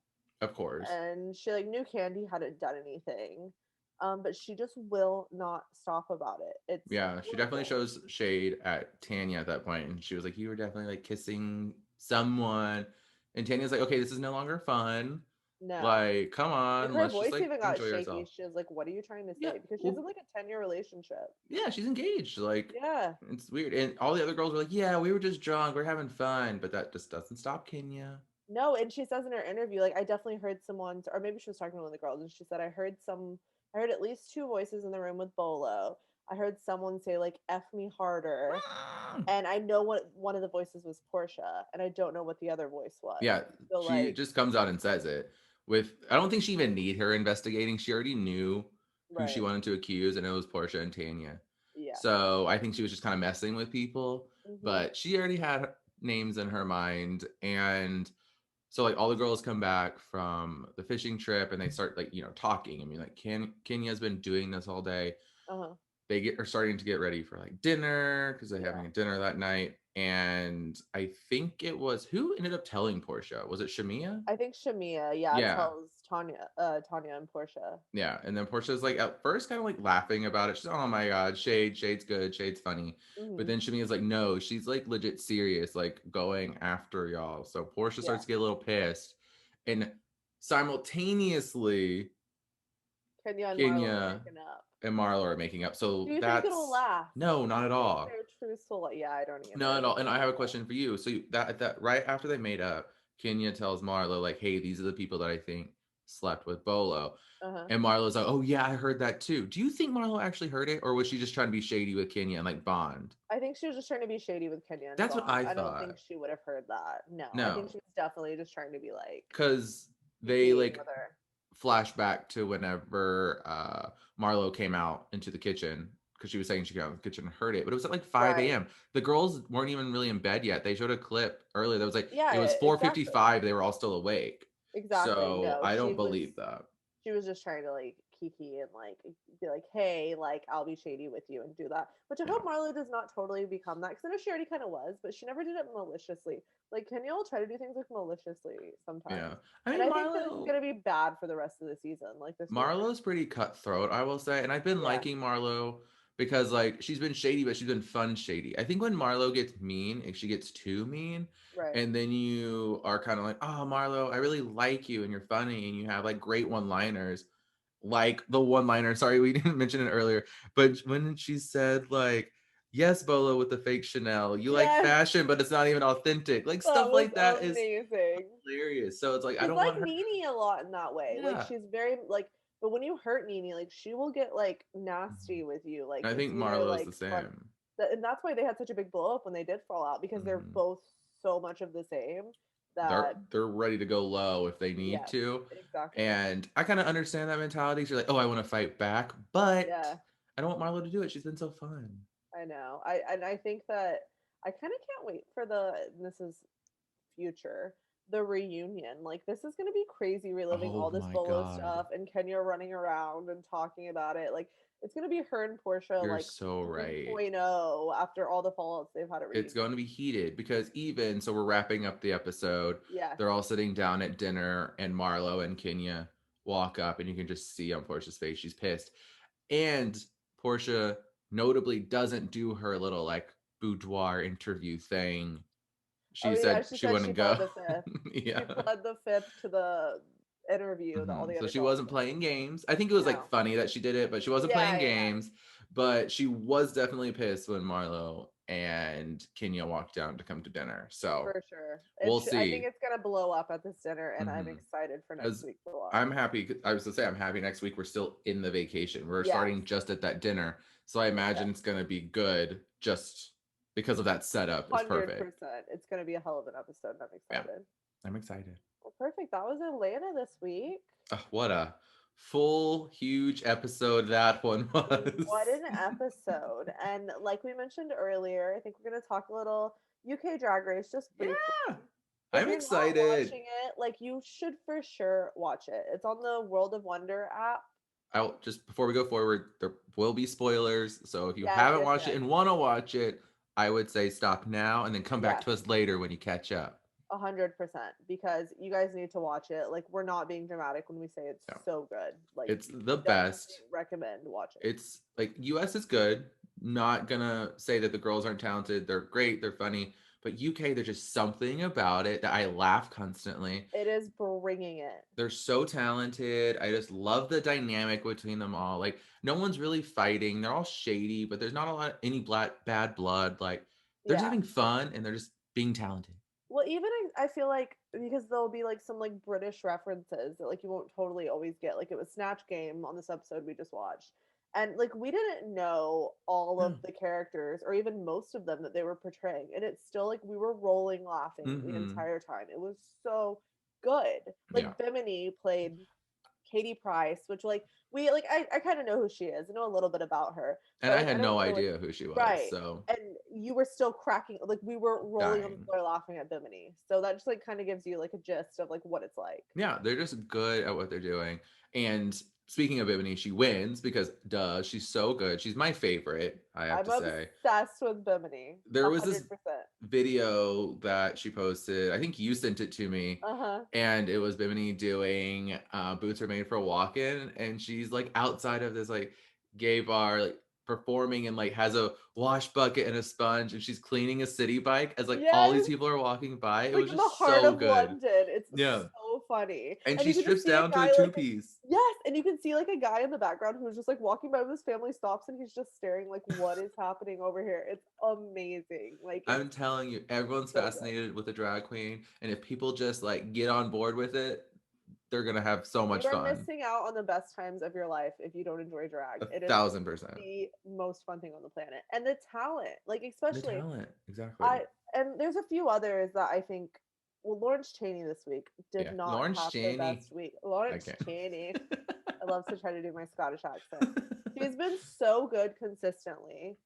S1: Of course.
S2: and she like knew Candy hadn't done anything. But she just will not stop about it. It's
S1: Yeah, she definitely
S2: horrible.
S1: shows shade at Tanya at that point, and she was like, "You were definitely like kissing someone," and Tanya's like, "Okay, this is no longer fun.
S2: No.
S1: Like, come
S2: Like
S1: on,
S2: her
S1: let's just
S2: voice
S1: like
S2: even got
S1: enjoy
S2: shaky.
S1: yourself."
S2: She was like, "What are you trying to
S1: Yeah,
S2: say?" Because she's
S1: well,
S2: in like a 10-year relationship.
S1: yeah, she's engaged. Like,
S2: Yeah.
S1: it's weird, and all the other girls were like, "Yeah, we were just drunk, we're having fun," but that just doesn't stop Kenya.
S2: No, and she says in her interview, like, I definitely heard someone, or maybe she was talking to one of the girls, and she said, I heard at least two voices in the room with Bolo. I heard someone say, like, F me harder. And I know what one of the voices was Portia, and I don't know what the other voice was.
S1: Yeah,
S2: So,
S1: she
S2: like,
S1: just comes out and says it. With I don't think she even need her investigating. She already knew who she
S2: right.
S1: wanted to accuse, and it was Portia and Tanya.
S2: Yeah.
S1: So I think she was just kind of messing with people,
S2: Hmm.
S1: but she already had names in her mind, and so like all the girls come back from the fishing trip, and they start like talking. I mean, like Kenya's been doing this all day.
S2: Uh-huh.
S1: They are starting to get ready for like dinner because they're
S2: Yeah.
S1: having a dinner that night. And I think it was who ended up telling Portia? Was it Shamia?
S2: I think Shamia, yeah,
S1: Yeah.
S2: tells Tanya and Portia.
S1: Yeah. And then Portia's like at first kind of like laughing about it. She's like, oh my God, Shade's good, Shade's funny. But
S2: Hmm.
S1: then Shamia's like, no, she's like legit serious, like going after y'all. So Portia
S2: Yeah.
S1: starts to get a little pissed. And simultaneously,
S2: Kenya and Marlo are
S1: Kenya
S2: making up.
S1: and Marlo are making up.
S2: Do
S1: So
S2: you think it'll
S1: that's
S2: last?
S1: no,
S2: Do
S1: not
S2: you
S1: at
S2: think
S1: all.
S2: they're truthful? Yeah, I don't
S1: Not
S2: either.
S1: at all. And I have a question for you. So that right after they made up, Kenya tells Marlo like, "Hey, these are the people that I think slept with Bolo."
S2: Uh-huh.
S1: And Marlo's like, "Oh yeah, I heard that too." Do you think Marlo actually heard it, or was she just trying to be shady with Kenya and like bond?
S2: I think she was just trying to be shady with Kenya and
S1: That's what
S2: Bond.
S1: I
S2: I don't think
S1: thought.
S2: she would have heard that. No, I think
S1: No,
S2: she was definitely just trying to be like
S1: because they
S2: being
S1: like
S2: with her.
S1: flashback to whenever Marlo came out into the kitchen because she was saying she got out of the kitchen and heard it, but it was at like 5
S2: Right.
S1: a.m. The girls weren't even really in bed yet. They showed a clip earlier that was like it
S2: Yeah,
S1: was
S2: exactly.
S1: 4:55. They were all still awake.
S2: Exactly.
S1: So
S2: No,
S1: I don't believe that.
S2: she was just trying to like kiki and like be like, hey, like I'll be shady with you and do that. Which I hope
S1: Yeah,
S2: Marlo does not totally become that because I know she already kind of was, but she never did it maliciously. Like Kenya will try to do things like maliciously
S1: yeah.
S2: sometimes,
S1: I
S2: and
S1: mean
S2: I think that it's
S1: Marlo.
S2: gonna be bad for the rest of the season. Like this rumor.
S1: Marlo's pretty cutthroat, I will say, and I've been
S2: Yeah.
S1: liking Marlo because like she's been shady, but she's been fun shady. I think when Marlo gets mean, if she gets too mean,
S2: Right.
S1: and then you are kind of like, oh Marlo, I really like you, and you're funny, and you have like great one-liners, like the one-liner. Sorry, we didn't mention it earlier, but when she said like, "Yes, Bolo with the fake Chanel, you like
S2: Yes,
S1: fashion, but it's not even authentic," like
S2: that
S1: stuff
S2: was
S1: like that is
S2: amazing.
S1: hilarious. So it's like I
S2: She's
S1: don't
S2: like
S1: want her.
S2: Nene a lot in that way. Like
S1: Yeah.
S2: she's very like, but when you hurt Nene, like she will get like
S1: Mhm.
S2: nasty with you. Like
S1: I
S2: it's
S1: think
S2: either
S1: Marlo's
S2: like
S1: the
S2: fun,
S1: same.
S2: and that's why they had such a big blow up when they did fall out because they're
S1: Mhm.
S2: both so much of the same
S1: they're
S2: that
S1: they're ready to go low if they need
S2: yes,
S1: to.
S2: exactly.
S1: And I kind of understand that mentality. So you're like, oh, I want to fight back, but
S2: Yeah,
S1: I don't want Marlo to do it. She's been so fun.
S2: I know. I think that I kind of can't wait for this is future the reunion. Like this is gonna be crazy reliving
S1: Oh
S2: all this
S1: my
S2: Bolo
S1: god.
S2: stuff and Kenya running around and talking about it. Like it's gonna be her and Portia
S1: You're
S2: like
S1: so right.
S2: 3.0 after all the fallouts they've had at
S1: It's
S2: reunion.
S1: going to be heated because even so we're wrapping up the episode.
S2: Yes.
S1: They're all sitting down at dinner and Marlo and Kenya walk up and you can just see on Portia's face she's pissed. And Portia notably doesn't do her little like boudoir interview thing.
S2: Oh
S1: She
S2: yeah,
S1: said
S2: she
S1: she
S2: said she
S1: wouldn't go.
S2: pled the fifth. She
S1: Yeah.
S2: pled the fifth to the interview that all the
S1: So
S2: other
S1: she
S2: girls
S1: wasn't
S2: did.
S1: playing games. I think it was like
S2: No.
S1: funny that she did it, but she wasn't
S2: Yeah,
S1: playing
S2: yeah, yeah.
S1: games. But she was definitely pissed when Marlo and Kenya walked down to come to dinner. So
S2: For sure.
S1: we'll
S2: I think
S1: see.
S2: it's gonna blow up at this dinner, and I'm
S1: Mm-hmm.
S2: excited for next
S1: Because
S2: week to watch.
S1: I'm happy. I was to say I'm happy next week. We're still in the vacation. We're
S2: Yes.
S1: starting just at that dinner, so I
S2: Yes.
S1: imagine it's gonna be good. Just because of that setup is perfect.
S2: 100%. It's going to be a hell of an episode, and I'm
S1: Yeah,
S2: excited.
S1: I'm excited.
S2: Well, perfect. That was Atlanta this week.
S1: What a full, huge episode that one
S2: What
S1: was.
S2: an episode. And like we mentioned earlier, I think we're going to talk a little UK Drag Race just briefly.
S1: Yeah,
S2: If
S1: I'm
S2: you're not
S1: excited.
S2: watching it, like you should for sure watch it. It's on the World of Wonder app.
S1: I'll just before we go forward, there will be spoilers. So if you
S2: Yes,
S1: haven't
S2: yes,
S1: watched it
S2: yes.
S1: and want to watch it, I would say stop now and then come back
S2: Yes.
S1: to us later when you catch up.
S2: 100% because you guys need to watch it. Like we're not being dramatic when we say it's
S1: Yeah.
S2: so good. Like
S1: It's the
S2: definitely
S1: best.
S2: recommend watching.
S1: It's like US is good. Not gonna say that the girls aren't talented. They're great. They're funny. But UK, there's just something about it that I laugh constantly.
S2: It is bringing it.
S1: They're so talented. I just love the dynamic between them all. Like no one's really fighting. They're all shady, but there's not a lot of any bad blood. Like they're just
S2: Yeah.
S1: having fun and they're just being talented.
S2: Well, even I feel like because there'll be like some like British references that like you won't totally always get. Like it was Snatch Game on this episode we just watched. And like we didn't know all of
S1: No.
S2: the characters or even most of them that they were portraying. And it's still like we were rolling laughing the
S1: Mm-hmm.
S2: entire time. It was so good.
S1: Yeah.
S2: Like Bimini played Katie Price, which like I kind of know who she is. I know a little bit about her,
S1: And
S2: but
S1: I
S2: like I
S1: had
S2: don't
S1: no
S2: know like
S1: idea who she was.
S2: right.
S1: So
S2: And you were still cracking like we were rolling on the
S1: dying.
S2: floor laughing at Bimini. So that just like kind of gives you like a gist of like what it's like.
S1: Yeah, they're just good at what they're doing. And speaking of Ebony, she wins because duh, she's so good. She's my favorite, I have
S2: I'm
S1: to say.
S2: obsessed with Bimini.
S1: There
S2: A
S1: was this
S2: 100%.
S1: video that she posted. I think you sent it to me.
S2: Uh-huh.
S1: And it was Bimini doing Boots Are Made for Walking. And she's like outside of this like gay bar, like performing and like has a wash bucket and a sponge and she's cleaning a city bike as like all these
S2: Yes.
S1: people are walking by. It
S2: Like
S1: was
S2: in the
S1: just
S2: heart
S1: so
S2: of
S1: good.
S2: London. It's
S1: Yeah.
S2: so funny.
S1: And
S2: And
S1: she
S2: you can just
S1: strips
S2: see a
S1: down to a
S2: guy
S1: two
S2: like
S1: piece.
S2: yes, and you can see like a guy in the background who's just like walking by with his family stops and he's just staring like what is happening over here. It's amazing. Like it's
S1: I'm telling you, everyone's
S2: so good.
S1: fascinated with the drag queen. And if people just like get on board with it, they're gonna have so
S2: You
S1: much
S2: are
S1: fun.
S2: missing out on the best times of your life if you don't enjoy drag.
S1: A
S2: It is
S1: 1000%.
S2: the most fun thing on the planet. And the talent, like
S1: The
S2: especially
S1: talent, exactly.
S2: I and there's a few others that I think well Lawrence Chaney this week did
S1: Yeah,
S2: not
S1: Lawrence
S2: have the
S1: Chaney.
S2: best week.
S1: I
S2: Lawrence
S1: can't.
S2: Chaney. I love to try to do my Scottish accent. She's been so good consistently.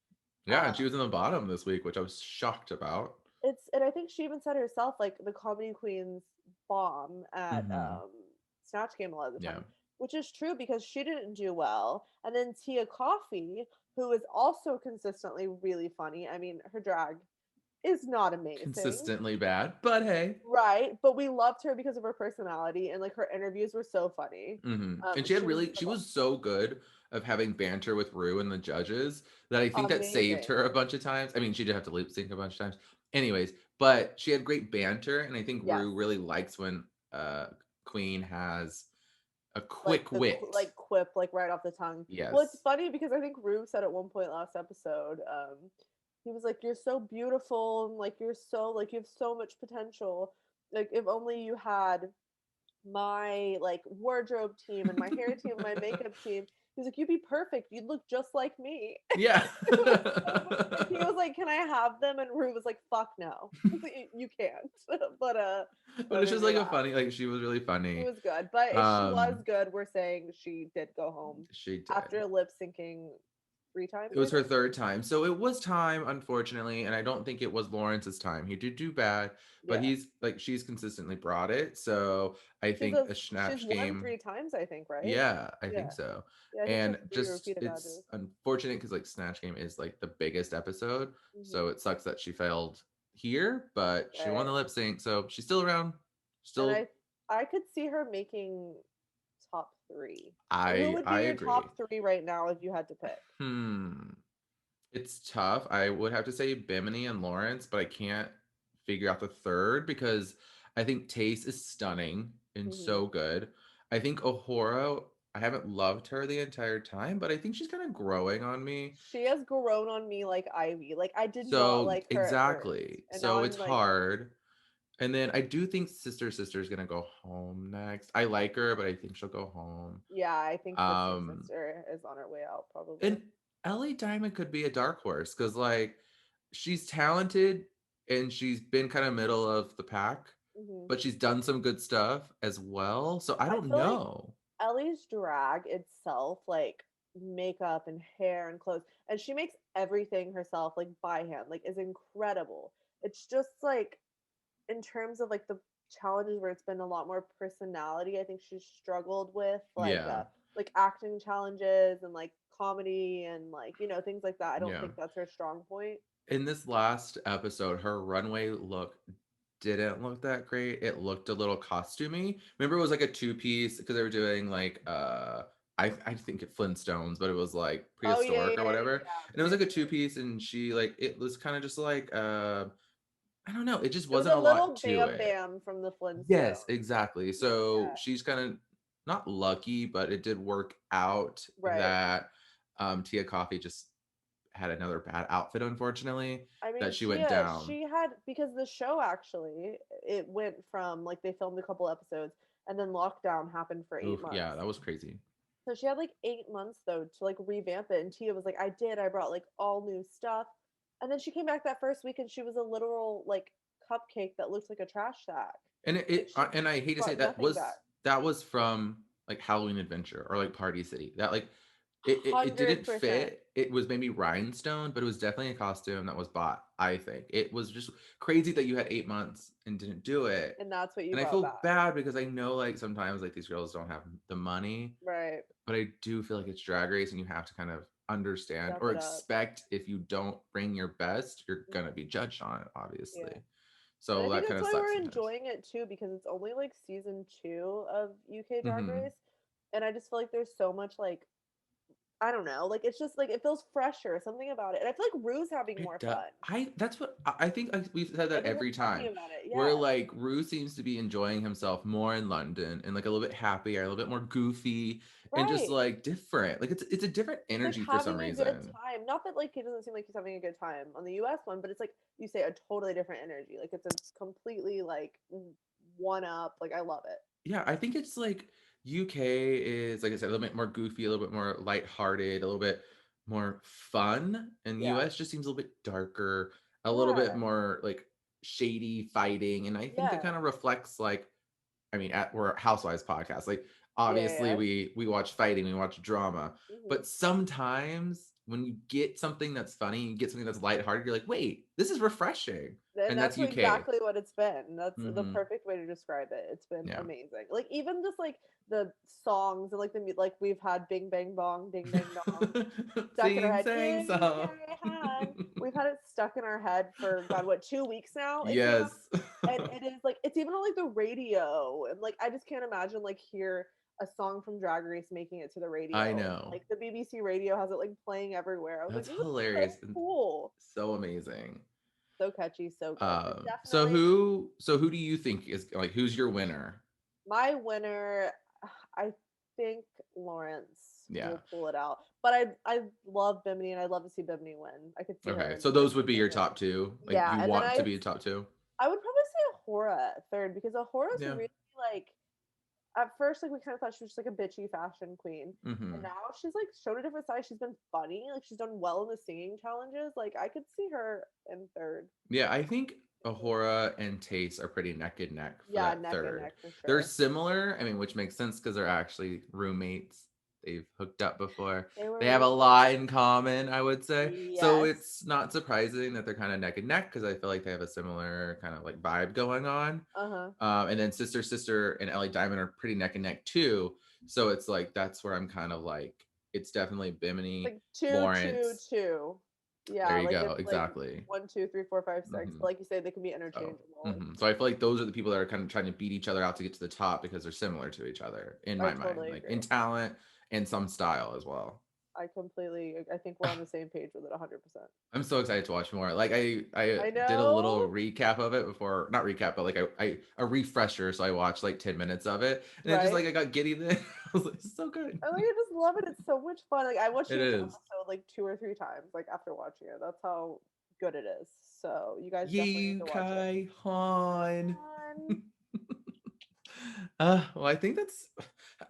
S1: Yeah, and
S2: Um,
S1: she was in the bottom this week, which I was shocked about.
S2: it's and I think she even said herself like the comedy queens bomb at
S1: Hmm.
S2: Snatch Game a lot of the
S1: Yeah,
S2: time, which is true because she didn't do well. And then Tia Coffee, who is also consistently really funny. I mean, her drag is not amazing.
S1: consistently bad, but hey.
S2: Right, but we loved her because of her personality and like her interviews were so funny.
S1: And she had
S2: She was
S1: really, she
S2: incredible.
S1: was so good of having banter with Rue and the judges that I think that saved
S2: Amazing.
S1: her a bunch of times. I mean, she did have to lip sync a bunch of times. Anyways, but she had great banter, and I think
S2: Yes.
S1: Rue really likes when uh Queen has a
S2: Like
S1: quick
S2: the
S1: wit.
S2: like quip like right off the tongue. Well, it's
S1: Yes.
S2: funny because I think Rue said at one point last episode, he was like, "You're so beautiful and like you're so like you have so much potential. Like if only you had my like wardrobe team and my hair team and my makeup team." He was like, "You'd be perfect. You'd look just like me."
S1: Yeah.
S2: It was so he was like, "Can I have them?" And Rue was like, "Fuck no." I was like, You can't."
S1: But
S2: But it
S1: it's
S2: made
S1: just
S2: me
S1: like a
S2: laugh.
S1: funny, like she was really
S2: She
S1: funny.
S2: was good. But if she was
S1: Um,
S2: good, we're saying she did go home
S1: she did.
S2: after lip syncing 3 times,
S1: It
S2: I
S1: was her
S2: think.
S1: third time. So it was time, unfortunately, and I don't think it was Lawrence's time. He did do bad, but
S2: Yeah.
S1: he's like she's consistently brought it. So I think a
S2: She's
S1: snatch
S2: won
S1: game,
S2: 3 times, I think, right?
S1: yeah, I think
S2: Yeah.
S1: so.
S2: Yeah, I think she has
S1: And
S2: three
S1: just
S2: repeated
S1: it's
S2: badges.
S1: unfortunate because like Snatch Game is like the biggest episode. So
S2: Hmm.
S1: it sucks that she failed here, but she won the
S2: Right.
S1: lip sync, so she's still around.
S2: And
S1: Still
S2: I could see her making top three. Who would
S1: I
S2: be your
S1: agree.
S2: top three right now if you had to pick?
S1: Hmm. It's tough. I would have to say Bimini and Lawrence, but I can't figure out the third because I think Taste is stunning and
S2: Hmm.
S1: so good. I think Ohoro, I haven't loved her the entire time, but I think she's kind of growing on me.
S2: She has grown on me like Ivy. Like I did not
S1: So
S2: like her at first,
S1: exactly.
S2: and now
S1: So
S2: I'm
S1: it's
S2: like,
S1: hard. And then I do think Sister is gonna go home next. I like her, but I think she'll go home.
S2: yeah, I think Sister
S1: Um,
S2: Sister is on her way out probably.
S1: and Ellie Diamond could be a dark horse because like she's talented and she's been kind of middle of the pack,
S2: Hmm.
S1: but she's done some good stuff as well. So I
S2: I
S1: don't
S2: feel like
S1: know.
S2: Ellie's drag itself, like makeup and hair and clothes, and she makes everything herself, like by hand, like is incredible. It's just like in terms of like the challenges where it's been a lot more personality, I think she's struggled with
S1: Yeah.
S2: like acting challenges and like comedy and like, things like that. I don't
S1: Yeah.
S2: think that's her strong point.
S1: In this last episode, her runway look didn't look that great. It looked a little costumey. Remember, it was like a two piece because they were doing like I think it Flintstones, but it was like
S2: Oh yeah,
S1: prehistoric or
S2: yeah,
S1: whatever.
S2: yeah,
S1: And it was
S2: very
S1: like a two
S2: true.
S1: piece, and she like it was kind of just like I don't know. It just
S2: It was
S1: wasn't
S2: a
S1: a lot
S2: little
S1: to
S2: Bam
S1: it.
S2: Bam from the
S1: Yes,
S2: Flintstones.
S1: exactly. So
S2: Yeah,
S1: she's kind of not lucky, but it did work out
S2: right.
S1: that Tia Coffee just had another bad outfit, unfortunately,
S2: I
S1: that
S2: mean,
S1: she went
S2: Tia,
S1: down.
S2: she had, because the show actually, it went from like they filmed a couple episodes and then lockdown happened for eight
S1: Oof,
S2: months.
S1: yeah, that was crazy.
S2: So she had like 8 months though to like revamp it. And Tia was like, I did. I brought like all new stuff. And then she came back that first week and she was a literal like cupcake that looks like a trash sack.
S1: And
S2: Like she
S1: and I hate to say
S2: brought
S1: it, that
S2: nothing back.
S1: was from like Halloween Adventure or like Party City. That like it didn't
S2: 100%.
S1: fit. It was maybe rhinestone, but it was definitely a costume that was bought. I think it was just crazy that you had 8 months and didn't do it.
S2: And that's what you
S1: And I
S2: brought
S1: feel
S2: back.
S1: bad because I know like sometimes like these girls don't have the money,
S2: Right.
S1: but I do feel like it's drag race and you have to kind of understand
S2: Step
S1: or
S2: it up.
S1: expect if you don't bring your best, you're gonna
S2: Mhm.
S1: be judged on it,
S2: Yeah.
S1: obviously.
S2: And I
S1: So
S2: think
S1: that kind
S2: that's
S1: of
S2: why
S1: sucks
S2: we're
S1: sometimes.
S2: enjoying it too, because it's only like season 2 of UK Drag
S1: Hmm.
S2: Race. And I just feel like there's so much like, I don't know, like it's just like it feels fresher, something about it. And I feel like Rue's having more
S1: It does.
S2: fun.
S1: I that's what I think we've said that
S2: Like we've been
S1: every
S2: talking
S1: time.
S2: about it.
S1: Where
S2: Yeah.
S1: like Rue seems to be enjoying himself more in London and like a little bit happier, a little bit more goofy and just
S2: Right.
S1: like different. Like it's a different
S2: He's like
S1: energy for some
S2: having a good
S1: reason.
S2: time. Not that like he doesn't seem like he's having a good time on the US one, but it's like you say a totally different energy. Like it's a completely like one up. Like I love it.
S1: Yeah, I think it's like UK is like I said, a little bit more goofy, a little bit more lighthearted, a little bit more fun, and
S2: Yeah.
S1: US just seems a little bit darker, a little bit
S2: Yeah.
S1: more like shady fighting, and I think that
S2: Yeah.
S1: kind of reflects like I mean, we're a Housewives podcast. Like,
S2: Yeah.
S1: obviously,
S2: Yeah.
S1: we watch fighting, we watch drama,
S2: Hmm.
S1: but sometimes when you get something that's funny, you get something that's lighthearted, you're like, wait, this is refreshing,
S2: And
S1: and that's
S2: that's
S1: UK.
S2: exactly what it's been. That's the
S1: Hmm.
S2: perfect way to describe it. It's been
S1: Yeah.
S2: amazing. Like even just like the songs and like like we've had Bing Bang Bong, Ding Dang Dong stuck in our
S1: Sing,
S2: head.
S1: sang, song.
S2: UK Han. We've had it stuck in our head for God, what, 2 weeks now? It came out,
S1: Yes.
S2: and it is like it's even on like the radio, and like I just can't imagine like hear a song from Drag Race making it to the
S1: I
S2: radio.
S1: know.
S2: Like the BBC radio has it like playing everywhere. I was like,
S1: That's
S2: this is so
S1: hilarious and
S2: cool,
S1: so amazing.
S2: so catchy, so good. But
S1: So
S2: definitely
S1: who do you think is like who's your winner?
S2: my winner, I think Lawrence
S1: Yeah.
S2: will pull it out. But I love Bimini and I'd love to see Bimini win. I could see her
S1: Okay.
S2: in
S1: So
S2: like
S1: those would be your
S2: amazing.
S1: top two. Like
S2: Yeah,
S1: you
S2: and then
S1: want to be a top two?
S2: I would probably say Ahura at third, because Ahura's
S1: Yeah.
S2: really like, at first like we kind of thought she was just like a bitchy fashion queen. And
S1: Hmm.
S2: now she's like shown a different side. She's been funny. Like she's done well in the singing challenges. Like I could see her in third.
S1: Yeah, I think Ahura and Taste are pretty neck and neck for
S2: Yeah,
S1: that
S2: neck and
S1: third.
S2: neck for
S1: They're
S2: sure.
S1: similar, I mean, which makes sense because they're actually roommates. They've hooked up before.
S2: They were
S1: They have a
S2: roommates.
S1: lot in common, I would say. So
S2: Yes.
S1: it's not surprising that they're kind of neck and neck because I feel like they have a similar kind of like vibe going on.
S2: Uh-huh.
S1: And then Sister and Ellie Diamond are pretty neck and neck too. So it's like that's where I'm kind of like it's definitely Bimini,
S2: Like two, two,
S1: Lawrence.
S2: two.
S1: There
S2: Yeah,
S1: you
S2: like
S1: go,
S2: it's like
S1: exactly.
S2: 1, 2, 3, 4, 5, 6.
S1: Hmm.
S2: But like you say, they can be
S1: So,
S2: interchangeable.
S1: so I feel like those are the people that are kind of trying to beat each other out to get to the top because they're similar to each other in
S2: I
S1: my mind,
S2: totally
S1: like
S2: agree.
S1: in talent and some style as well.
S2: I think we're on the same page with it 100%.
S1: I'm so excited to watch more. Like I
S2: I
S1: did a little
S2: know,
S1: recap of it before, not recap, but like I a refresher. So I watched like 10 minutes of it, and it just
S2: right?
S1: like I got giddy. Then I was like, this is so good.
S2: I just love it. It's so much fun. Like I watched
S1: It
S2: each
S1: is.
S2: episode like 2 or 3 times, like after watching it. That's how good it is. So you guys definitely need to watch it.
S1: Yukai Han.
S2: Fun.
S1: Well, I think that's.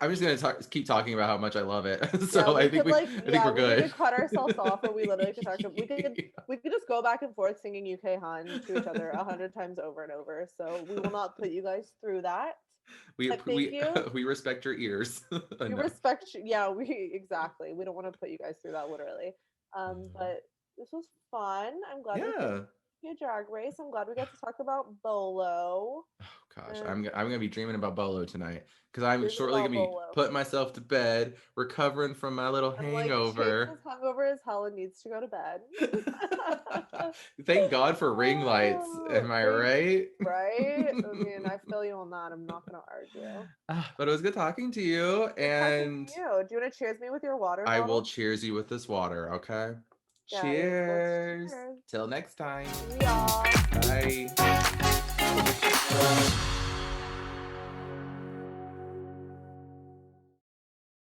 S1: I'm just gonna keep talking about how much I love it.
S2: Yeah,
S1: So
S2: we
S1: I think
S2: could like,
S1: I think
S2: yeah,
S1: we're
S2: we need to
S1: good.
S2: cut ourselves off where we literally could talk. We could just go back and forth singing UK Han to each other 100 times over and over. So we will not put you guys through that.
S1: we
S2: But thank you.
S1: we respect your ears
S2: We
S1: enough.
S2: respect you. Yeah, we exactly. We don't want to put you guys through that literally. But this was fun. I'm glad we could
S1: Yeah.
S2: Yeah, Drag Race. I'm glad we got to talk about Bolo.
S1: Oh gosh,
S2: And
S1: I'm gonna be dreaming about Bolo tonight because I'm
S2: dreaming
S1: shortly
S2: about
S1: gonna be
S2: Bolo.
S1: putting myself to bed, recovering from my little
S2: I'm like, Shades
S1: hangover.
S2: is hungover as hell and needs to go to bed.
S1: Thank God for ring lights.
S2: Oh,
S1: Am I
S2: thank
S1: right?
S2: right. I mean, I feel you on that. I'm not gonna argue.
S1: But it was good talking to you,
S2: Good talking to
S1: and
S2: you. Do you want to cheers me with your water
S1: I will
S2: bottle?
S1: cheers you with this water, okay?
S2: Guys, let's
S1: Cheers.
S2: cheers.
S1: Till next time.
S2: See y'all.
S1: Bye.